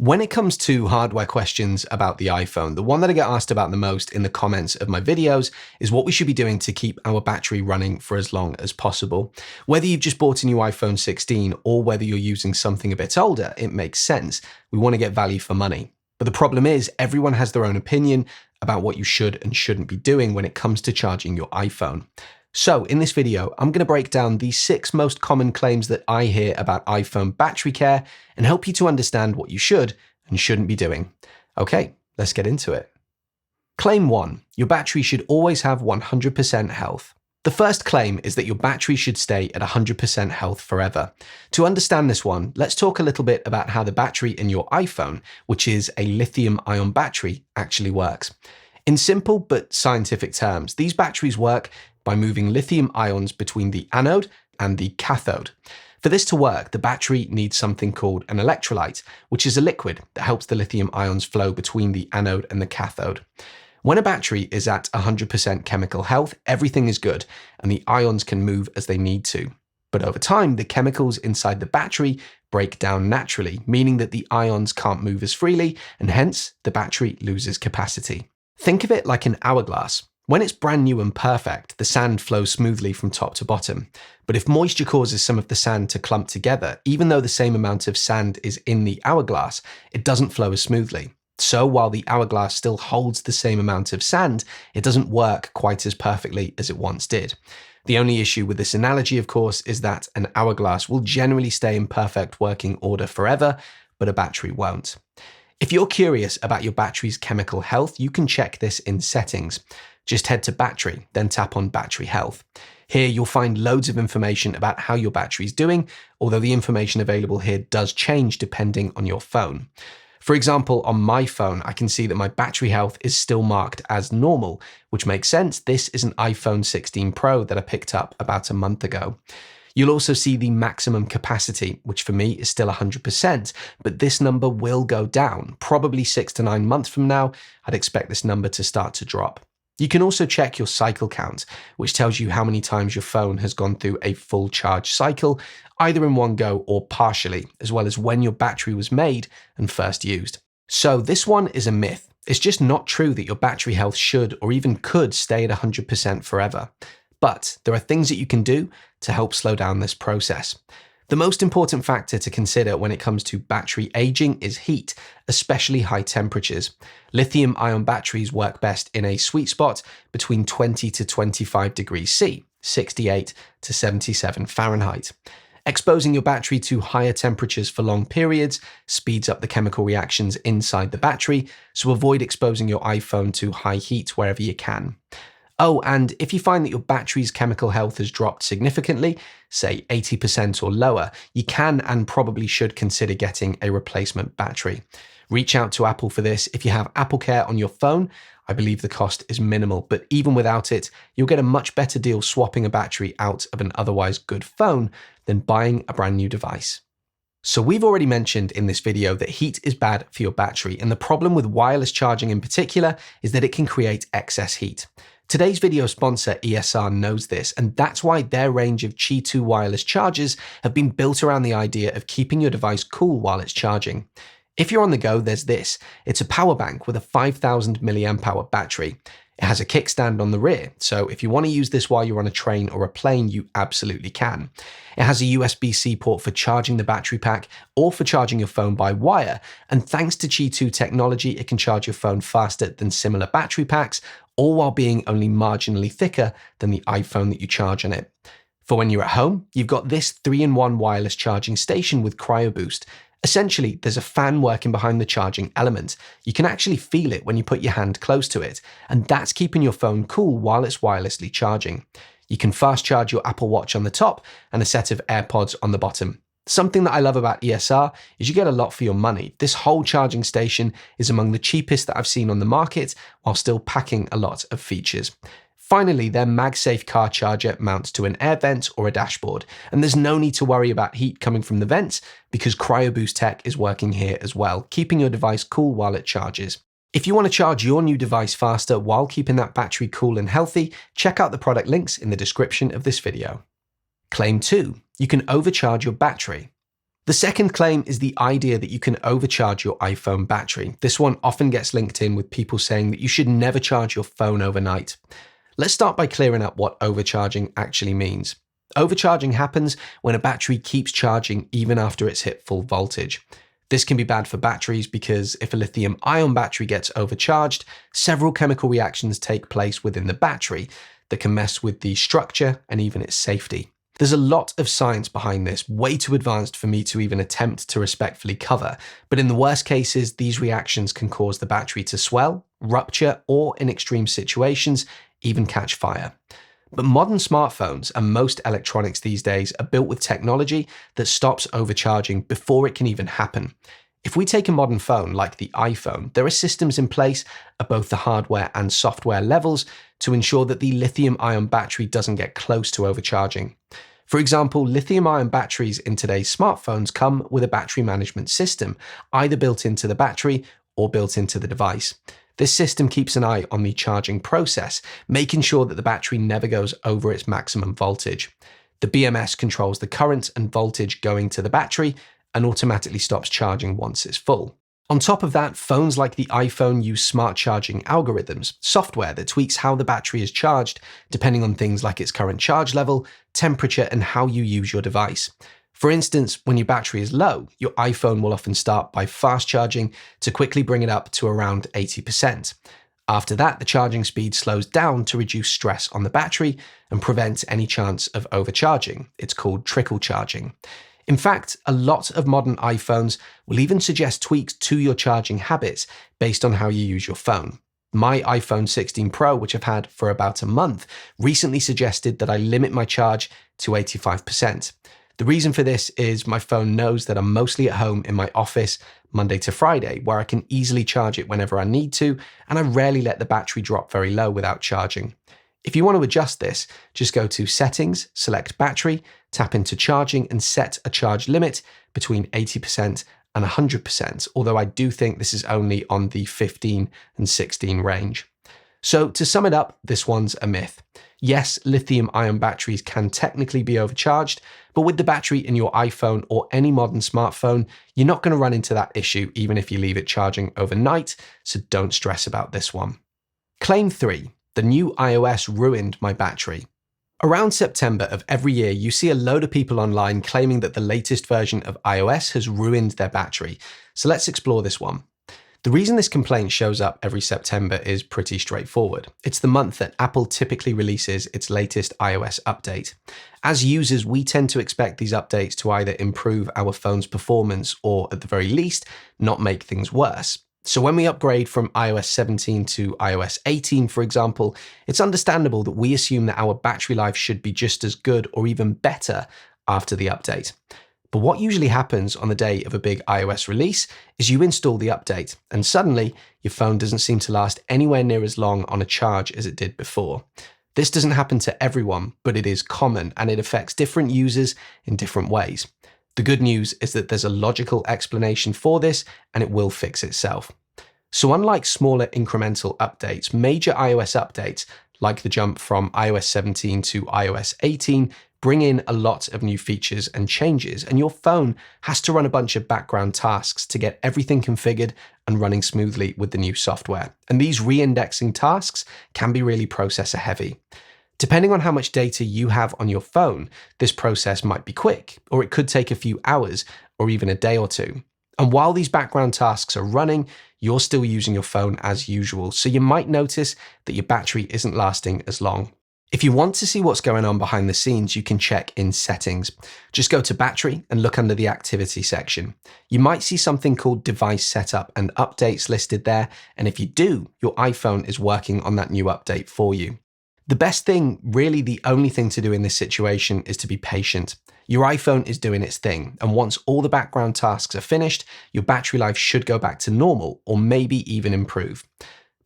When it comes to hardware questions about the iPhone, the one that I get asked about the most in the comments of my videos is what we should be doing to keep our battery running for as long as possible. Whether you've just bought a new iPhone 16 or whether you're using something a bit older, it makes sense. We want to get value for money. But the problem is everyone has their own opinion about what you should and shouldn't be doing when it comes to charging your iPhone. So in this video, I'm going to break down the 6 most common claims that I hear about iPhone battery care and help you to understand what you should and shouldn't be doing. Okay, let's get into it. Claim 1, your battery should always have 100% health. The first claim is that your battery should stay at 100% health forever. To understand this one, let's talk a little bit about how the battery in your iPhone, which is a lithium-ion battery, actually works. In simple but scientific terms, these batteries work by moving lithium ions between the anode and the cathode. For this to work, the battery needs something called an electrolyte, which is a liquid that helps the lithium ions flow between the anode and the cathode. When a battery is at 100% chemical health, everything is good, and the ions can move as they need to. But over time, the chemicals inside the battery break down naturally, meaning that the ions can't move as freely, and hence the battery loses capacity. Think of it like an hourglass. When it's brand new and perfect, the sand flows smoothly from top to bottom. But if moisture causes some of the sand to clump together, even though the same amount of sand is in the hourglass, it doesn't flow as smoothly. So while the hourglass still holds the same amount of sand, it doesn't work quite as perfectly as it once did. The only issue with this analogy, of course, is that an hourglass will generally stay in perfect working order forever, but a battery won't. If you're curious about your battery's chemical health, you can check this in settings. Just head to battery, then tap on battery health. Here you'll find loads of information about how your battery's doing, although the information available here does change depending on your phone. For example, on my phone, I can see that my battery health is still marked as normal, which makes sense. This is an iPhone 16 Pro that I picked up about a month ago. You'll also see the maximum capacity, which for me is still 100%, but this number will go down. Probably 6 to 9 months from now, I'd expect this number to start to drop. You can also check your cycle count, which tells you how many times your phone has gone through a full charge cycle, either in one go or partially, as well as when your battery was made and first used. So this one is a myth. It's just not true that your battery health should or even could stay at 100% forever. But there are things that you can do to help slow down this process. The most important factor to consider when it comes to battery aging is heat, especially high temperatures. Lithium-ion batteries work best in a sweet spot between 20 to 25 degrees C, 68 to 77 Fahrenheit. Exposing your battery to higher temperatures for long periods speeds up the chemical reactions inside the battery, so avoid exposing your iPhone to high heat wherever you can. Oh, and if you find that your battery's chemical health has dropped significantly, say 80% or lower, you can and probably should consider getting a replacement battery. Reach out to Apple for this. If you have Apple Care on your phone, I believe the cost is minimal, but even without it, you'll get a much better deal swapping a battery out of an otherwise good phone than buying a brand new device. So we've already mentioned in this video that heat is bad for your battery, and the problem with wireless charging in particular is that it can create excess heat. Today's video sponsor ESR knows this, and that's why their range of Qi 2 wireless chargers have been built around the idea of keeping your device cool while it's charging. If you're on the go, there's this. It's a power bank with a 5,000 milliamp hour battery. It has a kickstand on the rear, so if you want to use this while you're on a train or a plane, you absolutely can. It has a USB-C port for charging the battery pack or for charging your phone by wire, and thanks to Qi 2 technology, it can charge your phone faster than similar battery packs, all while being only marginally thicker than the iPhone that you charge on it. For when you're at home, you've got this 3-in-1 wireless charging station with Cryo Boost. Essentially, there's a fan working behind the charging element. You can actually feel it when you put your hand close to it, and that's keeping your phone cool while it's wirelessly charging. You can fast charge your Apple Watch on the top and a set of AirPods on the bottom. Something that I love about ESR is you get a lot for your money. This whole charging station is among the cheapest that I've seen on the market, while still packing a lot of features. Finally, their MagSafe car charger mounts to an air vent or a dashboard, and there's no need to worry about heat coming from the vents because CryoBoost tech is working here as well, keeping your device cool while it charges. If you want to charge your new device faster while keeping that battery cool and healthy, check out the product links in the description of this video. Claim 2, you can overcharge your battery. The second claim is the idea that you can overcharge your iPhone battery. This one often gets linked in with people saying that you should never charge your phone overnight. Let's start by clearing up what overcharging actually means. Overcharging happens when a battery keeps charging even after it's hit full voltage. This can be bad for batteries because if a lithium-ion battery gets overcharged, several chemical reactions take place within the battery that can mess with the structure and even its safety. There's a lot of science behind this, way too advanced for me to even attempt to respectfully cover, but in the worst cases, these reactions can cause the battery to swell, rupture, or in extreme situations, even catch fire. But modern smartphones and most electronics these days are built with technology that stops overcharging before it can even happen. If we take a modern phone like the iPhone, there are systems in place at both the hardware and software levels to ensure that the lithium-ion battery doesn't get close to overcharging. For example, lithium-ion batteries in today's smartphones come with a battery management system, either built into the battery or built into the device. This system keeps an eye on the charging process, making sure that the battery never goes over its maximum voltage. The BMS controls the current and voltage going to the battery and automatically stops charging once it's full. On top of that, phones like the iPhone use smart charging algorithms, software that tweaks how the battery is charged depending on things like its current charge level, temperature, and how you use your device. For instance, when your battery is low, your iPhone will often start by fast charging to quickly bring it up to around 80%. After that, the charging speed slows down to reduce stress on the battery and prevent any chance of overcharging. It's called trickle charging. In fact, a lot of modern iPhones will even suggest tweaks to your charging habits based on how you use your phone. My iPhone 16 Pro, which I've had for about a month, recently suggested that I limit my charge to 85%. The reason for this is my phone knows that I'm mostly at home in my office Monday to Friday, where I can easily charge it whenever I need to, and I rarely let the battery drop very low without charging. If you want to adjust this, just go to Settings, select Battery, tap into Charging and set a charge limit between 80% and 100%, although I do think this is only on the 15 and 16 range. So to sum it up, this one's a myth. Yes, lithium-ion batteries can technically be overcharged, but with the battery in your iPhone or any modern smartphone, you're not going to run into that issue even if you leave it charging overnight, so don't stress about this one. Claim 3. The new iOS ruined my battery. Around September of every year, you see a load of people online claiming that the latest version of iOS has ruined their battery. So let's explore this one. The reason this complaint shows up every September is pretty straightforward. It's the month that Apple typically releases its latest iOS update. As users, we tend to expect these updates to either improve our phone's performance or, at the very least, not make things worse. So when we upgrade from iOS 17 to iOS 18, for example, it's understandable that we assume that our battery life should be just as good or even better after the update. But what usually happens on the day of a big iOS release is you install the update, and suddenly your phone doesn't seem to last anywhere near as long on a charge as it did before. This doesn't happen to everyone, but it is common, and it affects different users in different ways. The good news is that there's a logical explanation for this, and it will fix itself. So unlike smaller incremental updates, major iOS updates, like the jump from iOS 17 to iOS 18, bring in a lot of new features and changes, and your phone has to run a bunch of background tasks to get everything configured and running smoothly with the new software. And these re-indexing tasks can be really processor heavy. Depending on how much data you have on your phone, this process might be quick, or it could take a few hours or even a day or two. And while these background tasks are running, you're still using your phone as usual, so you might notice that your battery isn't lasting as long. If you want to see what's going on behind the scenes, you can check in Settings. Just go to Battery and look under the Activity section. You might see something called Device Setup and Updates listed there, and if you do, your iPhone is working on that new update for you. The best thing, really the only thing to do in this situation, is to be patient. Your iPhone is doing its thing, and once all the background tasks are finished, your battery life should go back to normal or maybe even improve.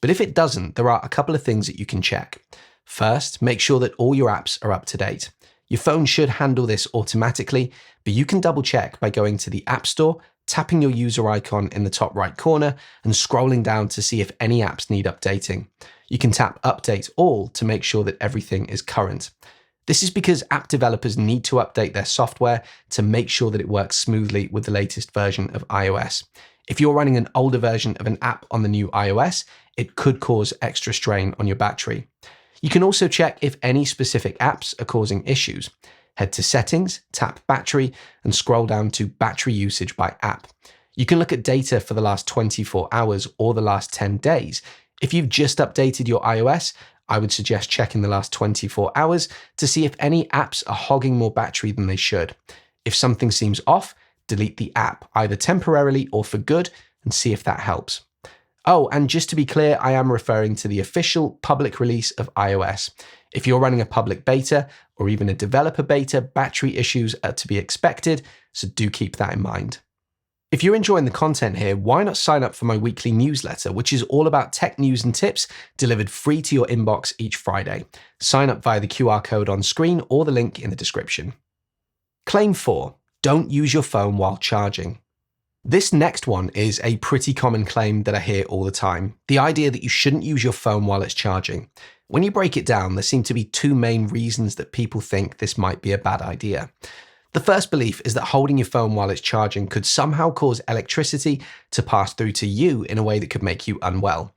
But if it doesn't, there are a couple of things that you can check. First, make sure that all your apps are up to date. Your phone should handle this automatically, but you can double check by going to the App Store, tapping your user icon in the top right corner, and scrolling down to see if any apps need updating. You can tap Update All to make sure that everything is current. This is because app developers need to update their software to make sure that it works smoothly with the latest version of iOS. If you're running an older version of an app on the new iOS, it could cause extra strain on your battery. You can also check if any specific apps are causing issues. Head to Settings, tap Battery, and scroll down to Battery Usage by App. You can look at data for the last 24 hours or the last 10 days. If you've just updated your iOS, I would suggest checking the last 24 hours to see if any apps are hogging more battery than they should. If something seems off, delete the app, either temporarily or for good, and see if that helps. Oh, and just to be clear, I am referring to the official public release of iOS. If you're running a public beta or even a developer beta, battery issues are to be expected, so do keep that in mind. If you're enjoying the content here, why not sign up for my weekly newsletter, which is all about tech news and tips delivered free to your inbox each Friday. Sign up via the QR code on screen or the link in the description. Claim 4. Don't use your phone while charging. This next one is a pretty common claim that I hear all the time. The idea that you shouldn't use your phone while it's charging. When you break it down, there seem to be two main reasons that people think this might be a bad idea. The first belief is that holding your phone while it's charging could somehow cause electricity to pass through to you in a way that could make you unwell.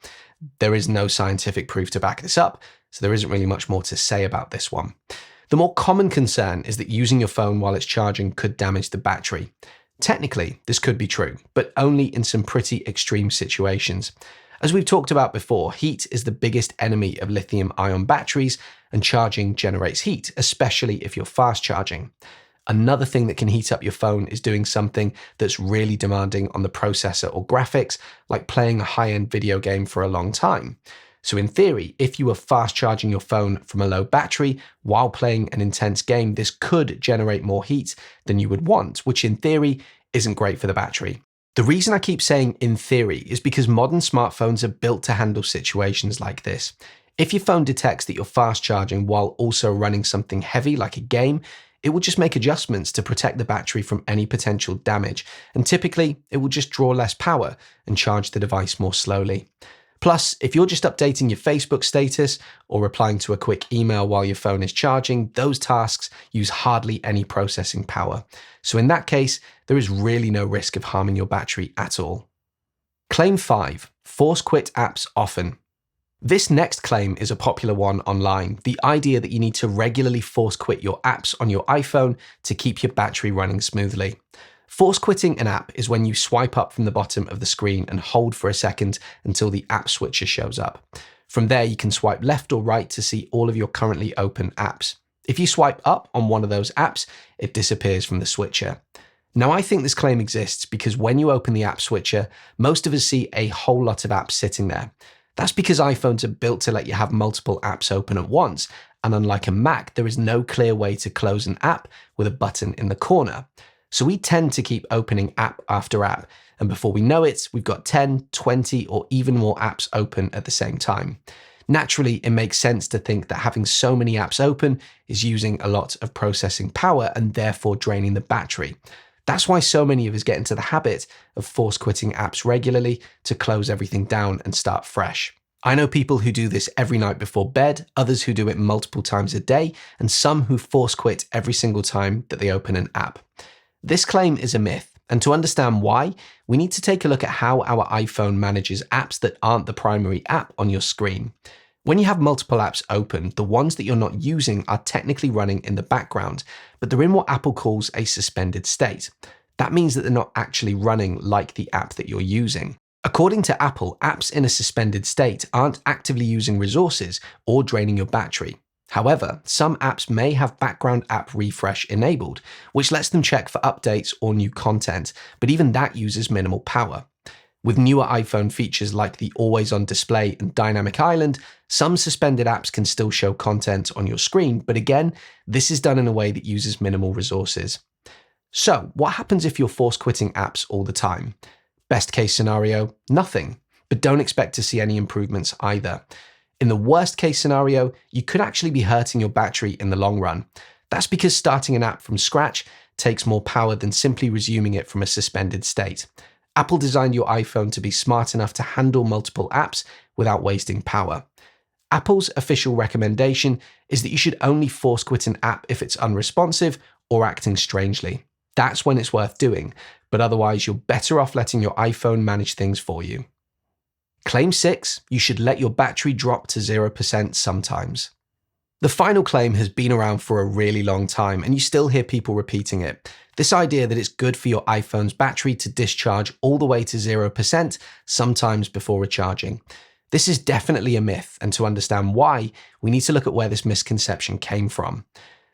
There is no scientific proof to back this up, so there isn't really much more to say about this one. The more common concern is that using your phone while it's charging could damage the battery. Technically, this could be true, but only in some pretty extreme situations. As we've talked about before, heat is the biggest enemy of lithium-ion batteries, and charging generates heat, especially if you're fast charging. Another thing that can heat up your phone is doing something that's really demanding on the processor or graphics, like playing a high-end video game for a long time. So in theory, if you were fast charging your phone from a low battery while playing an intense game, this could generate more heat than you would want, which in theory isn't great for the battery. The reason I keep saying in theory is because modern smartphones are built to handle situations like this. If your phone detects that you're fast charging while also running something heavy like a game, it will just make adjustments to protect the battery from any potential damage, and typically it will just draw less power and charge the device more slowly. Plus, if you're just updating your Facebook status or replying to a quick email while your phone is charging, those tasks use hardly any processing power. So in that case, there is really no risk of harming your battery at all. Claim 5. Force quit apps often. This next claim is a popular one online, the idea that you need to regularly force quit your apps on your iPhone to keep your battery running smoothly. Force quitting an app is when you swipe up from the bottom of the screen and hold for a second until the app switcher shows up. From there, you can swipe left or right to see all of your currently open apps. If you swipe up on one of those apps, it disappears from the switcher. Now, I think this claim exists because when you open the app switcher, most of us see a whole lot of apps sitting there. That's because iPhones are built to let you have multiple apps open at once, and unlike a Mac, there is no clear way to close an app with a button in the corner. So we tend to keep opening app after app, and before we know it, we've got 10, 20, or even more apps open at the same time. Naturally, it makes sense to think that having so many apps open is using a lot of processing power and therefore draining the battery. That's why so many of us get into the habit of force quitting apps regularly to close everything down and start fresh. I know people who do this every night before bed, others who do it multiple times a day, and some who force quit every single time that they open an app. This claim is a myth, and to understand why, we need to take a look at how our iPhone manages apps that aren't the primary app on your screen. When you have multiple apps open, the ones that you're not using are technically running in the background, but they're in what Apple calls a suspended state. That means that they're not actually running like the app that you're using. According to Apple, apps in a suspended state aren't actively using resources or draining your battery. However, some apps may have background app refresh enabled, which lets them check for updates or new content, but even that uses minimal power. With newer iPhone features like the always-on display and dynamic island, some suspended apps can still show content on your screen, but again, this is done in a way that uses minimal resources. So, what happens if you're force quitting apps all the time? Best case scenario, nothing, but don't expect to see any improvements either. In the worst case scenario, you could actually be hurting your battery in the long run. That's because starting an app from scratch takes more power than simply resuming it from a suspended state. Apple designed your iPhone to be smart enough to handle multiple apps without wasting power. Apple's official recommendation is that you should only force quit an app if it's unresponsive or acting strangely. That's when it's worth doing, but otherwise you're better off letting your iPhone manage things for you. Claim 6, you should let your battery drop to 0% sometimes. The final claim has been around for a really long time, and you still hear people repeating it. This idea that it's good for your iPhone's battery to discharge all the way to 0% sometimes before recharging. This is definitely a myth, and to understand why, we need to look at where this misconception came from.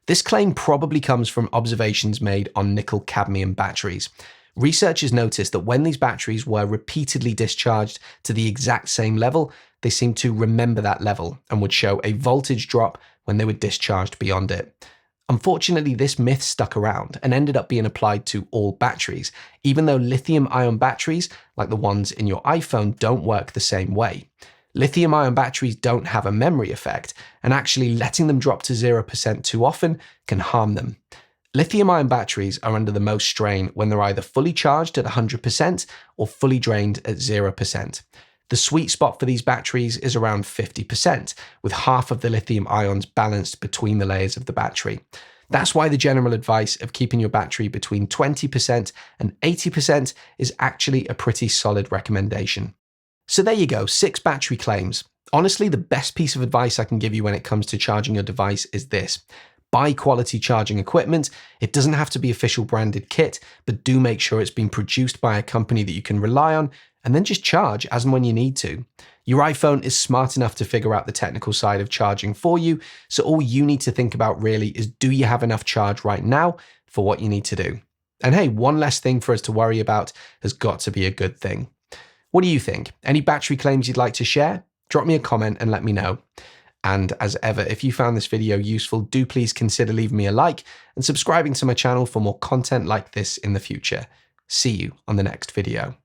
This claim probably comes from observations made on nickel-cadmium batteries. Researchers noticed that when these batteries were repeatedly discharged to the exact same level, they seemed to remember that level and would show a voltage drop when they were discharged beyond it. Unfortunately, this myth stuck around and ended up being applied to all batteries, even though lithium-ion batteries, like the ones in your iPhone, don't work the same way. Lithium-ion batteries don't have a memory effect, and actually letting them drop to 0% too often can harm them. Lithium-ion batteries are under the most strain when they're either fully charged at 100% or fully drained at 0%. The sweet spot for these batteries is around 50%, with half of the lithium ions balanced between the layers of the battery. That's why the general advice of keeping your battery between 20% and 80% is actually a pretty solid recommendation. So there you go, 6 battery claims. Honestly, the best piece of advice I can give you when it comes to charging your device is this. Buy quality charging equipment. It doesn't have to be official branded kit, but do make sure it's been produced by a company that you can rely on, and then just charge as and when you need to. Your iPhone is smart enough to figure out the technical side of charging for you, so all you need to think about really is, do you have enough charge right now for what you need to do? And hey, one less thing for us to worry about has got to be a good thing. What do you think? Any battery claims you'd like to share? Drop me a comment and let me know. And as ever, if you found this video useful, do please consider leaving me a like and subscribing to my channel for more content like this in the future. See you on the next video.